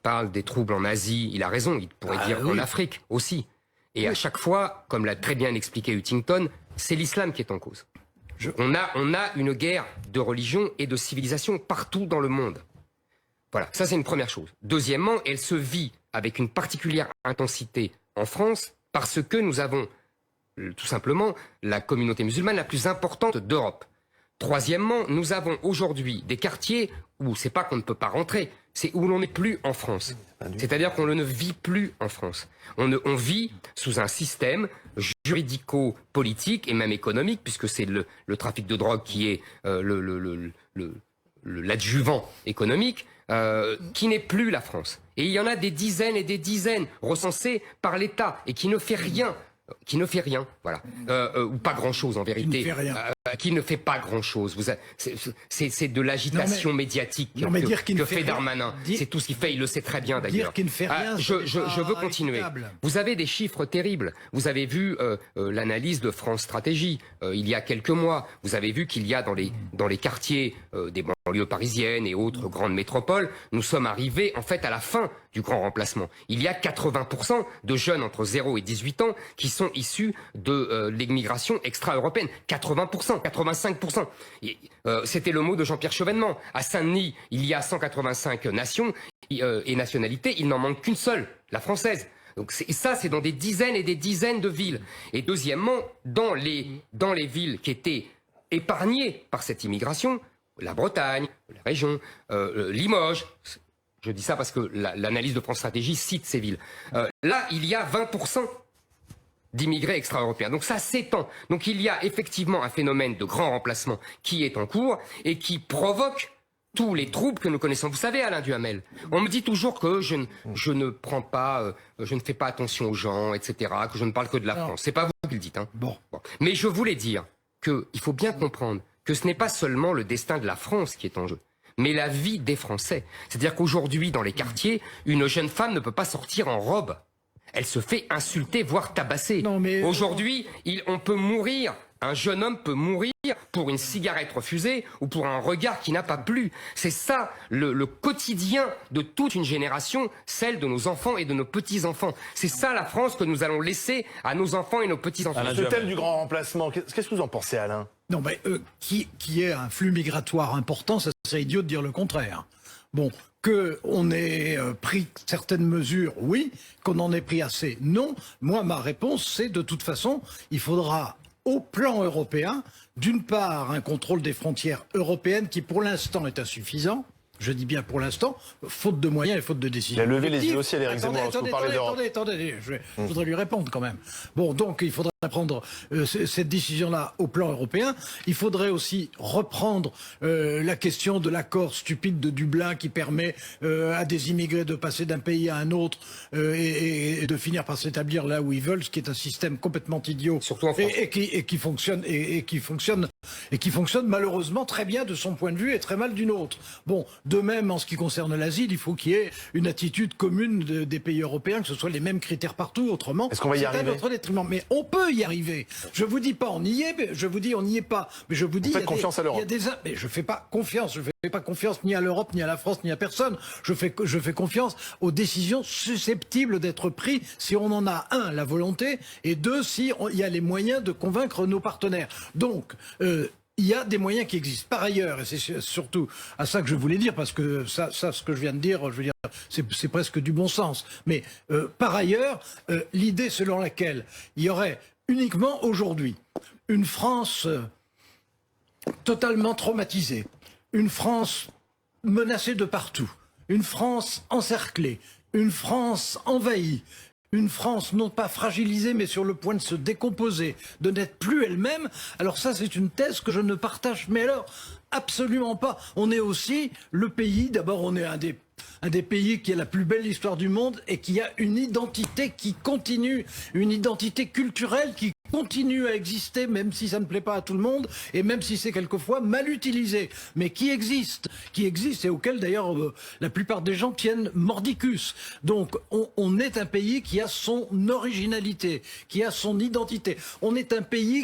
parle des troubles en Asie, il a raison, il pourrait dire en Afrique aussi. Et à chaque fois, comme l'a très bien expliqué Huntington, c'est l'islam qui est en cause. On a une guerre de religion et de civilisation partout dans le monde. Voilà, ça c'est une première chose. Deuxièmement, elle se vit avec une particulière intensité en France parce que nous avons tout simplement la communauté musulmane la plus importante d'Europe. Troisièmement, nous avons aujourd'hui des quartiers où c'est pas qu'on ne peut pas rentrer, c'est où l'on n'est plus en France. C'est-à-dire qu'on ne vit plus en France. On vit sous un système juridico-politique et même économique, puisque c'est le trafic de drogue qui est l'adjuvant économique, qui n'est plus la France. Et il y en a des dizaines et des dizaines recensées par l'État et qui ne fait rien. Voilà, ou pas grand-chose en vérité, qui ne fait pas grand-chose. C'est de l'agitation médiatique que fait Darmanin. C'est tout ce qu'il fait, il le sait très bien d'ailleurs. Dire qu'il ne fait rien, je veux continuer. Vous avez des chiffres terribles. Vous avez vu l'analyse de France Stratégie il y a quelques mois. Vous avez vu qu'il y a dans les quartiers des banlieues parisiennes et autres grandes métropoles, nous sommes arrivés en fait à la fin du grand remplacement. Il y a 80% de jeunes entre 0 et 18 ans qui sont issus de l'immigration extra-européenne. 80%, 85%. C'était le mot de Jean-Pierre Chevènement. À Saint-Denis, il y a 185 nations et nationalités. Il n'en manque qu'une seule, la française. Donc ça, c'est dans des dizaines et des dizaines de villes. Et deuxièmement, dans les villes qui étaient épargnées par cette immigration, la Bretagne, la région, Limoges, je dis ça parce que l'analyse de France Stratégie cite ces villes. Là, il y a 20% d'immigrés extra-européens. Donc ça s'étend. Donc il y a effectivement un phénomène de grand remplacement qui est en cours et qui provoque tous les troubles que nous connaissons. Vous savez, Alain Duhamel, on me dit toujours que je ne prends pas, je ne fais pas attention aux gens, etc., que je ne parle que de la France. C'est pas vous qui le dites, hein. Bon. Mais je voulais dire qu'il faut bien comprendre que ce n'est pas seulement le destin de la France qui est en jeu, mais la vie des Français. C'est-à-dire qu'aujourd'hui, dans les quartiers, une jeune femme ne peut pas sortir en robe. Elle se fait insulter, voire tabasser. Aujourd'hui, on peut mourir, un jeune homme peut mourir pour une cigarette refusée ou pour un regard qui n'a pas plu. C'est ça le quotidien de toute une génération, celle de nos enfants et de nos petits-enfants. C'est ça la France que nous allons laisser à nos enfants et nos petits-enfants. Ce thème du grand remplacement, qu'est-ce que vous en pensez, Alain? Non, mais qui ait un flux migratoire important, ça serait idiot de dire le contraire. Bon, qu'on ait pris certaines mesures, oui. Qu'on en ait pris assez, non. Moi, ma réponse, c'est de toute façon, il faudra, au plan européen, d'une part, un contrôle des frontières européennes qui, pour l'instant, est insuffisant. Je dis bien pour l'instant, faute de moyens et faute de décisions. Il a levé les yeux aussi à l'Éric Zemmour lorsque vous parlez d'Europe. Attendez, je voudrais lui répondre quand même. Bon, donc il faudra prendre cette décision-là au plan européen. Il faudrait aussi reprendre la question de l'accord stupide de Dublin qui permet à des immigrés de passer d'un pays à un autre et de finir par s'établir là où ils veulent, ce qui est un système complètement idiot. Surtout en France. Et qui fonctionne malheureusement très bien de son point de vue et très mal d'une autre. Bon, de même, en ce qui concerne l'asile, il faut qu'il y ait une attitude commune des pays européens, que ce soit les mêmes critères partout, autrement. Est-ce qu'on va y arriver? C'est à notre détriment. Mais on peut y arriver. Je vous dis pas on y est, mais je vous dis on n'y est pas. Mais je vous dis, faites confiance à l'Europe. Mais je fais pas confiance. Je fais pas confiance ni à l'Europe, ni à la France, ni à personne. Je fais confiance aux décisions susceptibles d'être prises si on en a, un, la volonté, et deux, si il y a les moyens de convaincre nos partenaires. Donc, il y a des moyens qui existent. Par ailleurs, et c'est surtout à ça que je voulais dire, parce que ça, ce que je viens de dire, je veux dire, c'est presque du bon sens. Mais par ailleurs, l'idée selon laquelle il y aurait uniquement aujourd'hui une France totalement traumatisée, une France menacée de partout, une France encerclée, une France envahie, une France non pas fragilisée mais sur le point de se décomposer, de n'être plus elle-même, alors ça c'est une thèse que je ne partage, mais alors absolument pas. On est aussi le pays, d'abord on est un des pays qui a la plus belle histoire du monde et qui a une identité qui continue, une identité culturelle qui continue à exister, même si ça ne plaît pas à tout le monde, et même si c'est quelquefois mal utilisé, mais qui existe et auquel d'ailleurs la plupart des gens tiennent mordicus. Donc on est un pays qui a son originalité, qui a son identité. On est un pays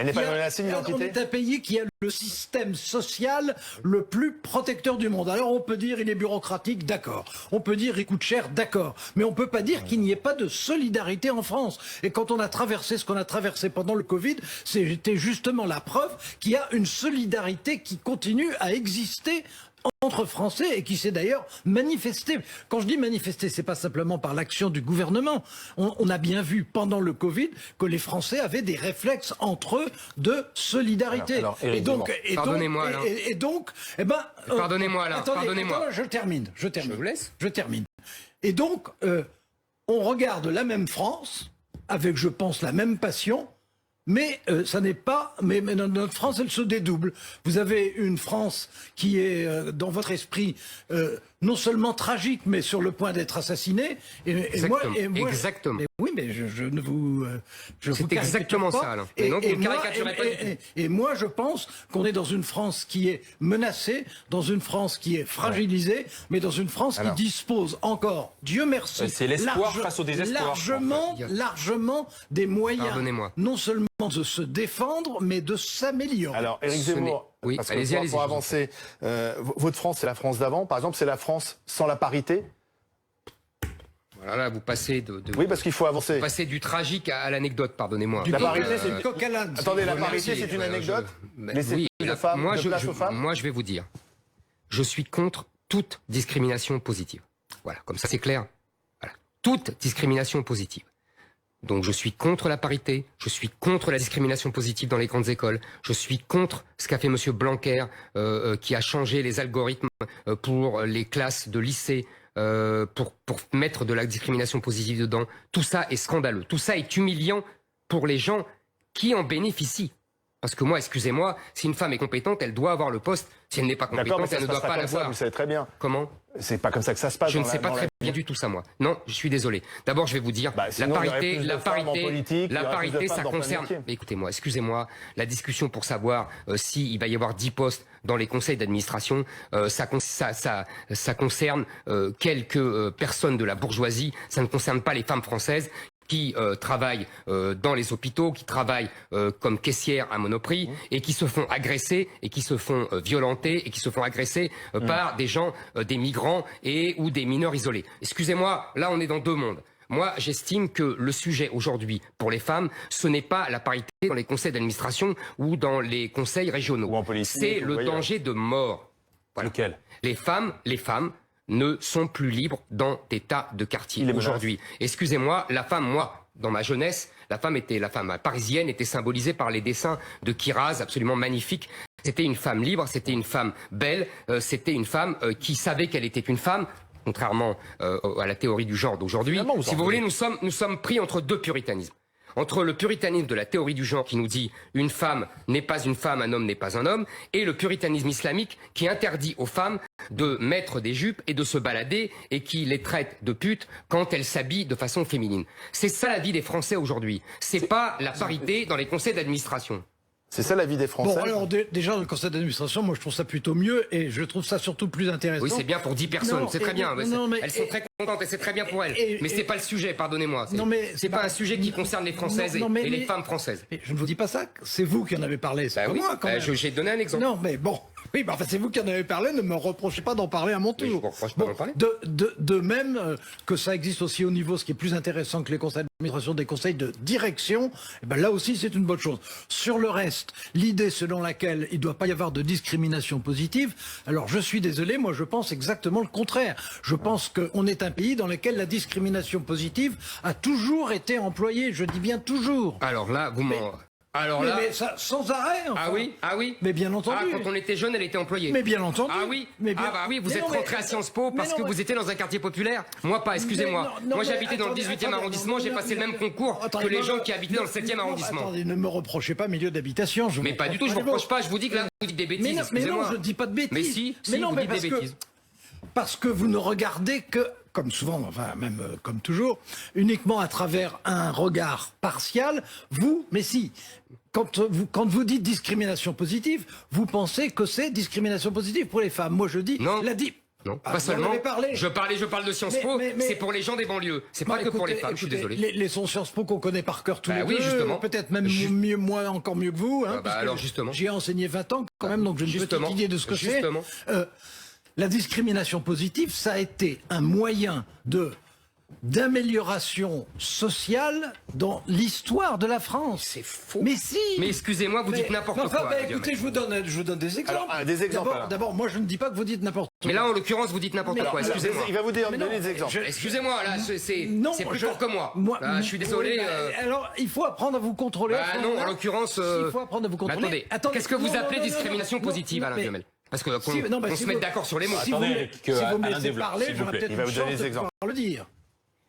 qui a le système social le plus protecteur du monde. Alors on peut dire il est bureaucratique, d'accord. On peut dire il coûte cher, d'accord. Mais on peut pas dire qu'il n'y ait pas de solidarité en France. Et quand on a traversé ce qu'on a traversé pendant le Covid, c'était justement la preuve qu'il y a une solidarité qui continue à exister entre Français et qui s'est d'ailleurs manifestée. Quand je dis manifestée, c'est pas simplement par l'action du gouvernement. On a bien vu pendant le Covid que les Français avaient des réflexes entre eux de solidarité. Pardonnez-moi, Alain. Pardonnez-moi, Alain. Pardonnez-moi. Je termine. Je vous laisse. Je termine. Et donc, on regarde la même France avec, je pense, la même passion. Mais ça n'est pas. Mais notre France, elle se dédouble. Vous avez une France qui est dans votre esprit non seulement tragique, mais sur le point d'être assassinée. Exactement. Oui, mais je ne vous. C'est exactement ça, Alain. Et moi, je pense qu'on est dans une France qui est menacée, dans une France qui est fragilisée, mais dans une France qui dispose encore, Dieu merci, c'est l'espoir face au désespoir. Largement des moyens. Pardonnez-moi. Non seulement de se défendre, mais de s'améliorer. Alors, Éric Zemmour, oui, parce que pour avancer, votre France, c'est la France d'avant. Par exemple, c'est la France sans la parité. Voilà, là, vous passez Oui, parce qu'il faut avancer. Vous passez du tragique à l'anecdote, pardonnez-moi. La parité, c'est une coq à l'âne. Attendez, la parité, c'est une anecdote. Laissez plus de femmes, de place aux femmes. Moi, je vais vous dire, je suis contre toute discrimination positive. Voilà, comme ça, c'est clair. Voilà, toute discrimination positive. Donc je suis contre la parité, je suis contre la discrimination positive dans les grandes écoles, je suis contre ce qu'a fait M. Blanquer, qui a changé les algorithmes pour les classes de lycée, pour mettre de la discrimination positive dedans. Tout ça est scandaleux, tout ça est humiliant pour les gens qui en bénéficient. Parce que moi, excusez-moi, si une femme est compétente, elle doit avoir le poste. Si elle n'est pas compétente, elle ne doit pas l'avoir. Vous savez très bien. Comment ? C'est pas comme ça que ça se passe. Je ne sais pas très bien du tout ça, moi. Non, je suis désolé. D'abord, je vais vous dire, la parité, ça concerne... Mais écoutez-moi, excusez-moi, la discussion pour savoir s'il va y avoir 10 postes dans les conseils d'administration, ça concerne quelques personnes de la bourgeoisie, ça ne concerne pas les femmes françaises qui travaillent dans les hôpitaux, qui travaillent comme caissières à Monoprix et qui se font agresser et qui se font violenter et qui se font agresser par des gens, des migrants ou des mineurs isolés. Excusez-moi, là on est dans deux mondes. Moi, j'estime que le sujet aujourd'hui pour les femmes, ce n'est pas la parité dans les conseils d'administration ou dans les conseils régionaux. Ou en politique. C'est le danger de mort. Voilà. Lequel ? Les femmes ne sont plus libres dans des tas de quartiers aujourd'hui. Excusez-moi, la femme, moi, dans ma jeunesse, la femme parisienne était symbolisée par les dessins de Kiraz, absolument magnifiques. C'était une femme libre, c'était une femme belle, c'était une femme qui savait qu'elle était une femme, contrairement à la théorie du genre d'aujourd'hui. Si vous voulez, nous sommes pris entre deux puritanismes. Entre le puritanisme de la théorie du genre qui nous dit une femme n'est pas une femme, un homme n'est pas un homme, et le puritanisme islamique qui interdit aux femmes de mettre des jupes et de se balader et qui les traite de putes quand elles s'habillent de façon féminine. C'est ça la vie des Français aujourd'hui. C'est pas la parité dans les conseils d'administration. C'est ça la vie des Français. Bon, alors déjà, le conseil d'administration, moi je trouve ça plutôt mieux et je trouve ça surtout plus intéressant. Oui, c'est bien pour 10 personnes, c'est très bien. Elles sont très contentes et c'est très bien pour elles. Mais c'est pas le sujet, pardonnez-moi. C'est pas un sujet qui concerne les Françaises et les femmes françaises. Je ne vous dis pas ça, c'est vous qui en avez parlé. C'est pas moi, quand même. J'ai donné un exemple. Non, mais bon. Oui, bah, enfin, c'est vous qui en avez parlé, ne me reprochez pas d'en parler à mon tour. Je vous reproche pas d'en parler. De même que ça existe aussi au niveau, ce qui est plus intéressant que les conseils d'administration, des conseils de direction, eh ben là aussi c'est une bonne chose. Sur le reste, l'idée selon laquelle il ne doit pas y avoir de discrimination positive, alors je suis désolé, moi je pense exactement le contraire. Je pense qu'on est un pays dans lequel la discrimination positive a toujours été employée, je dis bien toujours. Alors là, vous m'en... Alors là, mais ça, sans arrêt. Enfin. Ah oui. Mais bien entendu. Ah, quand on était jeune, elle était employée. Mais bien entendu. Ah oui. Vous êtes rentré rentré à Sciences Po parce que vous étiez dans un quartier populaire. Moi pas, excusez-moi. Moi j'habitais dans le 18e arrondissement, j'ai passé le même concours que les gens qui habitaient dans le 7e arrondissement. Attendez, ne me reprochez pas milieu d'habitation. Mais pas du tout, je vous reproche pas, je vous dis que là vous dites des bêtises. Mais non, je ne dis pas de bêtises. Mais si, vous dites des bêtises. Parce que vous ne regardez comme souvent, enfin même comme toujours, uniquement à travers un regard partial. Mais si, quand vous dites discrimination positive, vous pensez que c'est discrimination positive pour les femmes. Moi je dis, Non. Non, Ah, pas vous en seulement. avez parlé. Je parle de Sciences Po. C'est pour les gens des banlieues. C'est pas que pour les femmes. Je suis désolé. Les sons Sciences Po qu'on connaît par cœur tous les oui, deux, justement. peut-être même mieux, moi encore mieux que vous. Hein, puisque alors justement. J'y ai enseigné 20 ans quand même, donc j'ai une petite idée de ce que c'est. Justement. La discrimination positive, ça a été un moyen d'amélioration sociale dans l'histoire de la France. C'est faux. Mais si. Mais excusez-moi, vous dites n'importe quoi. Écoutez, je vous donne des exemples. Alors, des exemples. D'abord, moi je ne dis pas que vous dites n'importe quoi. Mais là, en l'occurrence, vous dites n'importe quoi. Excusez-moi. Il va vous donner des exemples. Excusez-moi, là, c'est plus fort que moi. Je suis désolé. Alors, il faut apprendre à vous contrôler. Non, en l'occurrence. Il faut apprendre à vous contrôler. Attendez, qu'est-ce que vous appelez discrimination positive, Alain Duhamel? Parce qu'on se mette d'accord sur les mots. Si vous me Alain laissez développe, parler, s'il vous j'aurais plaît. peut-être Il va une vous donner chance des de exemples. pouvoir le dire.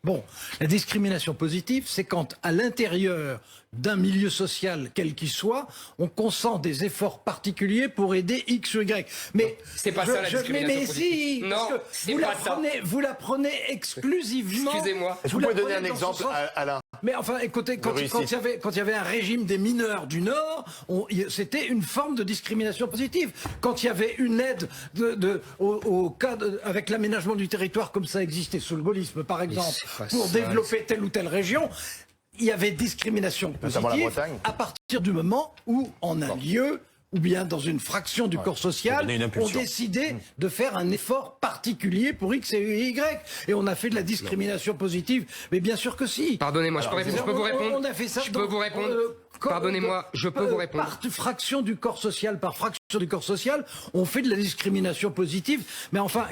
Bon, la discrimination positive, c'est quand, à l'intérieur d'un milieu social quel qu'il soit, on consent des efforts particuliers pour aider X ou Y. Mais c'est pas ça la discrimination mais positive. si, Non, parce que c'est vous pas la ça. prenez, vous la prenez exclusivement. Excusez-moi. Est-ce que vous pouvez donner un exemple, Alain? Mais enfin, écoutez, quand il y avait un régime des mineurs du Nord, c'était une forme de discrimination positive. Quand il y avait une aide au cas avec l'aménagement du territoire, comme ça existait sous le gaullisme, par exemple, pour développer telle ou telle région, il y avait discrimination Notamment la positive Bretagne. à partir du moment où, en un lieu, ou bien dans une fraction du corps social, donner une on impulsion. décidait de faire un effort particulier pour X et Y. Et on a fait de la discrimination positive. Mais bien sûr que si. Pardonnez-moi, je peux vous répondre. On a fait ça. Je peux vous répondre. Pardonnez-moi, je peux vous répondre. Par fraction du corps social, on fait de la discrimination positive. Mais enfin,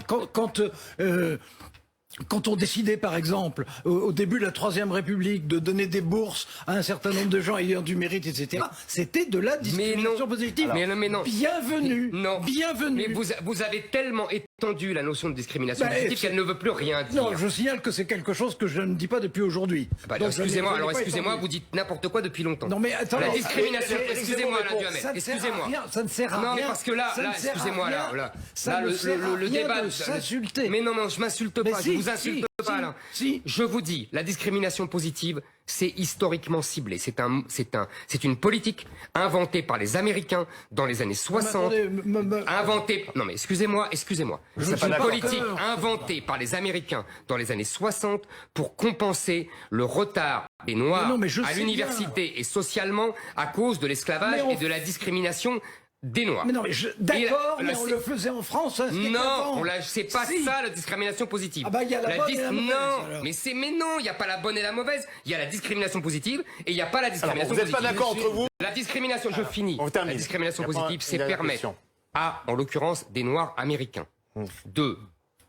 quand on décidait, par exemple, au début de la Troisième République, de donner des bourses à un certain nombre de gens ayant du mérite, etc., c'était de la discrimination positive. Mais non. Bienvenue. Non. Bienvenue. Mais vous avez tellement étendu la notion de discrimination positive qu'elle ne veut plus rien dire. Non, je signale que c'est quelque chose que je ne dis pas depuis aujourd'hui. Excusez-moi, vous dites n'importe quoi depuis longtemps. Non, mais attends, la discrimination, excusez-moi, Alain ça Duhamel, ne sert à excusez-moi. rien, ça ne sert à rien. Non, mais parce que là, excusez-moi, le débat de s'insulter. Mais non, je m'insulte pas, je vous insulte pas, Alain. Si. Je vous dis, la discrimination positive, c'est historiquement ciblé. C'est une politique inventée par les Américains dans les années 60. Non mais excusez-moi. C'est une politique inventée par les Américains dans les années 60 pour compenser le retard des Noirs à l'université et socialement à cause de l'esclavage et de la discrimination des Noirs. Mais non, mais d'accord, mais on le faisait en France. Non, c'est pas ça la discrimination positive. Ah bah il y a la bonne et la mauvaise. Non, mais non, il n'y a pas la bonne et la mauvaise. Il y a la discrimination positive et il n'y a pas la discrimination positive. positive. Vous n'êtes pas d'accord entre vous? La discrimination, je finis. La discrimination positive, c'est permettre en l'occurrence, des Noirs américains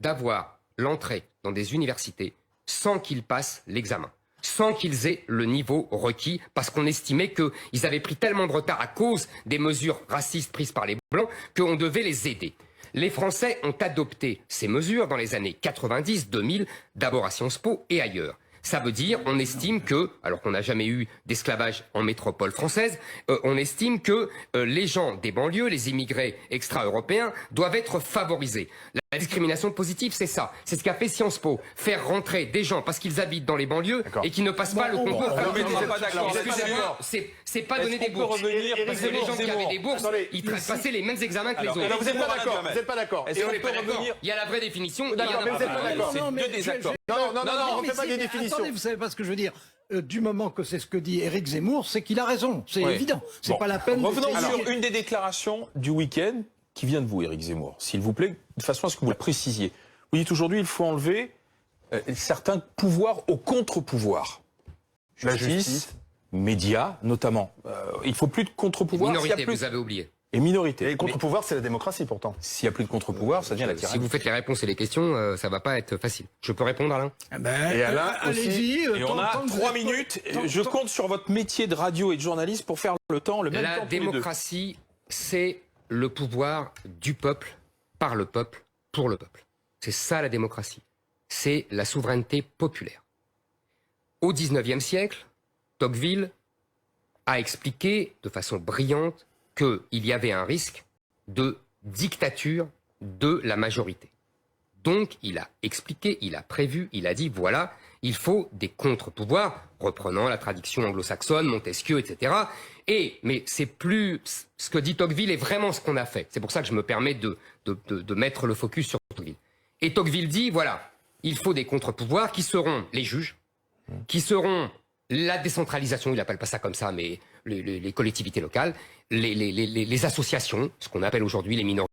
d'avoir l'entrée dans des universités sans qu'ils passent l'examen, sans qu'ils aient le niveau requis, parce qu'on estimait qu'ils avaient pris tellement de retard à cause des mesures racistes prises par les Blancs qu'on devait les aider. Les Français ont adopté ces mesures dans les années 90-2000, d'abord à Sciences Po et ailleurs. Ça veut dire, on estime que, alors qu'on n'a jamais eu d'esclavage en métropole française, on estime que les gens des banlieues, les immigrés extra-européens, doivent être favorisés. La discrimination positive, c'est ça. C'est ce qu'a fait Sciences Po. Faire rentrer des gens parce qu'ils habitent dans les banlieues et qui ne passent pas le concours. Excusez-moi, c'est pas donner des bourses. Parce que les gens qui avaient des bourses, ils passaient les mêmes examens que les autres. Vous n'êtes pas d'accord. Et on n'est pas d'accord. Il y a la vraie définition. D'accord, mais vous n'êtes pas d'accord. C'est deux désaccords. Non, on ne fait pas des définitions. Attendez, vous savez pas ce que je veux dire. Du moment que c'est ce que dit Éric Zemmour, c'est qu'il a raison. C'est évident. C'est pas la peine. Revenons sur une des déclarations du week-end qui vient de vous, Éric Zemmour, s'il vous plaît, de façon à ce que vous le précisiez. Vous dites aujourd'hui, il faut enlever certains pouvoirs au contre-pouvoir. Justice, médias, notamment. Il ne faut plus de contre-pouvoir. Minorité, vous avez oublié. Et minorité. Et le contre-pouvoir, c'est la démocratie, pourtant. S'il n'y a plus de contre-pouvoir, ça devient la tyrannie. Si vous faites les réponses et les questions, ça va pas être facile. Je peux répondre, Alain? Et Alain allez-y. Et on a 3 minutes. Je compte sur votre métier de radio et de journaliste pour faire le même temps La démocratie, c'est le pouvoir du peuple, par le peuple, pour le peuple. C'est ça la démocratie. C'est la souveraineté populaire. Au XIXe siècle, Tocqueville a expliqué de façon brillante qu'il y avait un risque de dictature de la majorité. Donc, il a expliqué, il a prévu, il a dit, voilà, il faut des contre-pouvoirs, reprenant la tradition anglo-saxonne, Montesquieu, etc. Mais c'est plus... Ce que dit Tocqueville est vraiment ce qu'on a fait. C'est pour ça que je me permets de mettre le focus sur Tocqueville. Et Tocqueville dit, voilà, il faut des contre-pouvoirs qui seront les juges, qui seront la décentralisation, il n'appelle pas ça comme ça, mais les collectivités locales, les associations, ce qu'on appelle aujourd'hui les minorités,